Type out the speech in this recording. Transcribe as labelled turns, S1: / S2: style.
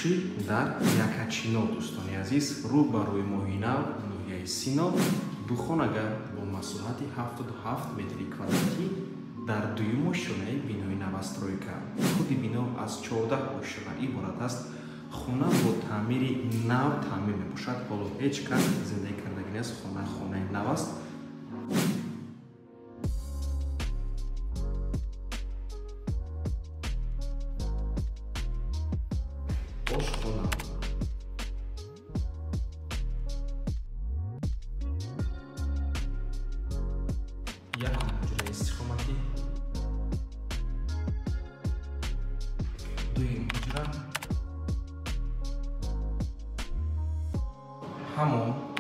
S1: Уши дар якачино дӯстони азиз рӯбарӯи моҳинав ноҳияи Синов духонага бо масоҳати 77 метри квадратӣ дар дуюм ошёнаи бинои навастройка. Худи бино аз 14 ошёна иборат аст. Хона бо таъмири нав таъмир мебошад. Ҳоло ҳеҷ кас зиндаги кардагӣ нест. Хонаи нав аст. Ошхона якум ҳуҷраи истиқоматӣ, дуюм ҳуҷра, ҳаммом,